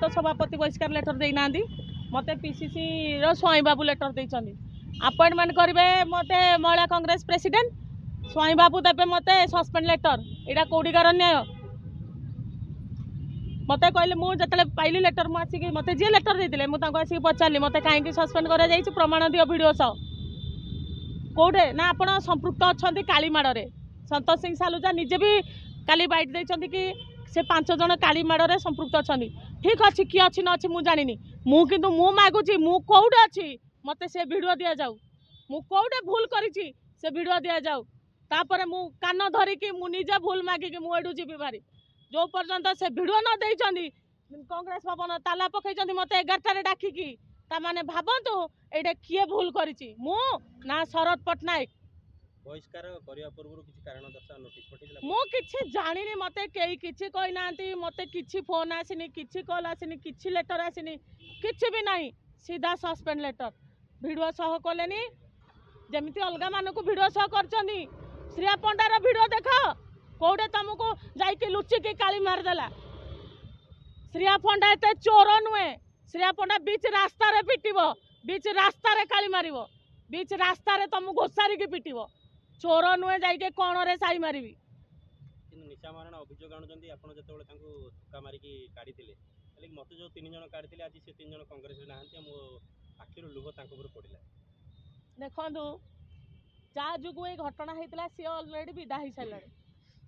तो सभापति बहिष्कार लेटर देना मत पीसीसी स्वाई बाबू लेटर देती अपॉइंटमेंट करेंगे मत महिला कांग्रेस प्रेसिडेंट स्वाई बाबू देवे मत सस्पेंड लेटर यहाँ कौटिकार न्याय मत कहले मुझे पाइली लेटर मुझे मत जी लेटर देते मुझे आसिक पचारि मत कहीं सस्पेंड कर प्रमाण दियो वीडियो सह कौटे ना आप संपृक्त अच्छा कालीमाड़े संतोष सिंह सालुजा निजे भी काली बाइट देते कि से 5 जन कालीमाड़े संपृक्त अच्छा ठीक अच्छे किए अच्छी न अच्छी मुझे जानी मुझे मागुची मु कौटे अच्छी मत से वीडियो दि जाऊ मु कौटे भूल करी से वीडियो दि जाऊ तापर मु कान धरिकी मुझे भूल मागिकी मुझे जीवी बारी जो पर्यंत से वीडियो न देइचंदी कांग्रेस भवन ताला पकई मत 11 डाकिकी ताने भावतु ये किए भूल करी मु ना शरद पट्टनायक बहिष्कार करिया पूर्व किसी कारण दर्शा नोटिस पठिला मु किछि जानिनी मते केही किछि कहि नांती मते किछि फोन आसिनी किछि कॉल आसिनी किछि लेटर आसिनी किछि भी नहीं सीधा सस्पेंड लेटर वीडियो सह कलेनी जेमिति अलगा मानकु वीडियो सह करचंदी श्रिया पंडार वीडियो देखो कौटे तुमको जाइए लुचिकी काली मारदेला श्रिया पंडा एत चोर नुहे श्रिया पंडा बीच रास्ता पिटब बीच रास्ता काली मार बीच रास्ता तुम घोषारिकी पिटब चोर नुहे जाइए कौन रे साई मारि निशा महाराणा अभियोग आणुचंदी आपण जेतेबेले तांको धक्का मारिकी काढिथिले मते जो 3 जन काढिथिले आज से 3 जन कांग्रेस रे नाहंती मो आखिर लुह तांको ऊपर पड़िला देखंतु जा जुगु ए घटना हेतला से ऑलरेडी विदा हो सारे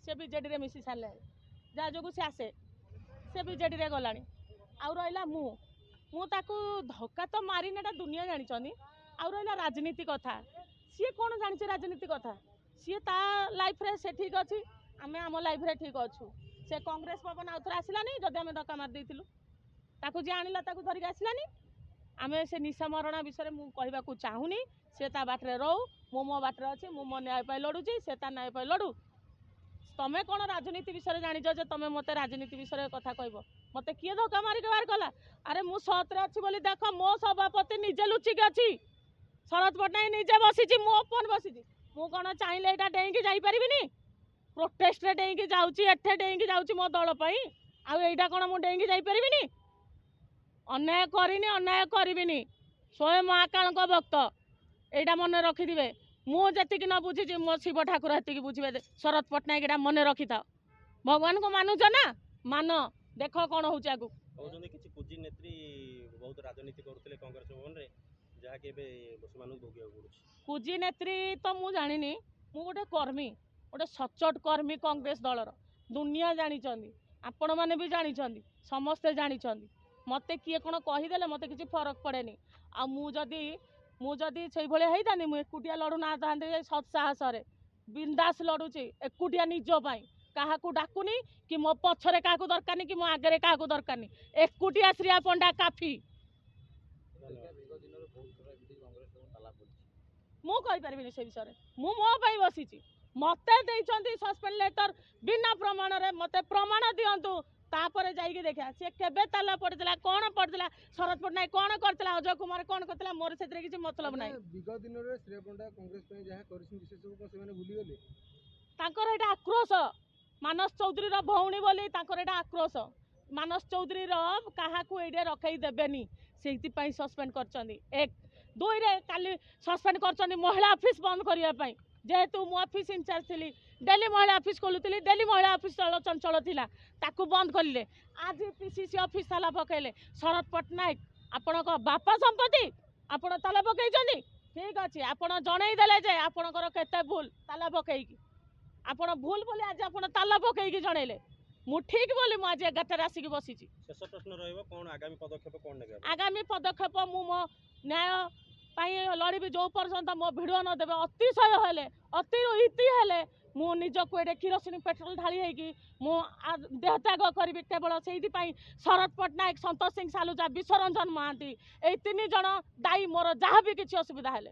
से बीजेडी रे मिसी सारे जहाँ जो सी आसे से बीजेडी रे गलानी आउ रहा मु ताकू धक्का तो मारिना दुनिया जानी आउ रहा राजनीति कथा सी कौन जानी राजनीति कथा सी ता लाइफ रे से ठीक अच्छी आम आम लाइफ रे ठीक अच्छु से कांग्रेस भवन आउ थे आसलानी जदि आम धक्का मार देलु ताकू जी आणला ताकू धरिक आसलानी आम से निशा मरणा विषय मुझे कहवाक चाहूनी से ता बाटरे रहू मु मो बाटरे अच्छी मु मो न्याय पाई लड़ुची से ता न्याय पाई लड़ू तमें कौन राजनीति विषय जानिच जे तमें मत राजनीति विषय कथा कह मत किए धक्का मारिक बाहर कला अरे मु सतरे अच्छी बोली देख मो सभापति निजे लुचिक अच्छी शरद पट्टनायक निजे बसी मु ओपन बसी मु कौन चाहिए यहाँ डेईकी जापरि प्रोटेस्ट डेईकी जाऊँगी एठे डेईकी जाऊँगी मो दल आईटा कौन मुझे डेईकी जापरि अन्याय करनी अन्याय करी स्वयं महाकाल भक्त यहाँ मन रखिथे मुझे न बुझी मो शिव ठाकुर ये बुझे शरद पट्टनायक यहाँ मन रखी था भगवान को मानुच ना मान देख कौन हो कुजी नेत्री बहुत राजनीति करते कांग्रेस भवन रे जहा के कुजी नेत्री तो मु जानी मु गोटे कर्मी गोटे सचोट कर्मी कांग्रेस दलर दुनिया जानी आपण मैंने भी जानी समस्ते जानी मत किए कौन कहीदे मत किसी फरक पड़े आ मुझे से भाई होता मुझे एकुटिया लड़ू ना था सत्साहस बिंदास लड़ुची एकुटिया निजपाई क्या डाकुनी कि मो पछरे क्या दरकार कि मो आगे क्या दरकार एकुटिया श्रिया पंडा काफी मु कहीपरि से विषय मु मो बसी मत सस्पेंड लेटर बिना प्रमाण रे मत प्रमाण दिंतु तापर जाइए देखा सी केबे ताला पड़ता कौन पड़ता शरद पट्टनायक कौन करता अजय कुमार कौन करता मोर से किसी मतलब ना विगत दिन में श्रेय पंडा कांग्रेस आक्रोश मानस चौधरी भौणी बोली आक्रोश मानस चौधरी क्या रखई देवेनि से सस्पेंड कर एक दुई रे काली सस्पेंड कर महिला ऑफिस बंद करने जेहेतु मु ऑफिस इंचार्ज थी डेली महिला ऑफिस खोलुली डेली महिला ऑफिस चंचल थिला ताकू बंद कले आज पीसीसी ऑफिस ताला पकड़े शरद पट्टनायक आपण बापा संपत्ति आपण ताला पकई ठीक अच्छे आपण जनईदेले जे आपणकर केते भूल ताला पकईकी आपण भूल बोली आज आपण ताला पकईकी जनइले मु ठीक बोली मुझे 11 आसिक बसी शेष प्रश्न रहिबो कोन आगामी पदक्षेप कोन नेबे आगामी पदक्षेप मु मो न्याय लड़बी जो पर्यंत मो भिड़ नदेवे अतिशय हेले अति इति हेले मु निजको ये किरोसिन पेट्रोल ढाली मु देहत्याग करी केवल से शरद पट्टनायक संतोष सिंह सालुजा विश्वरंजन महांती ये 3 जन दायी मोर जहाँ भी किसी असुविधा हेले।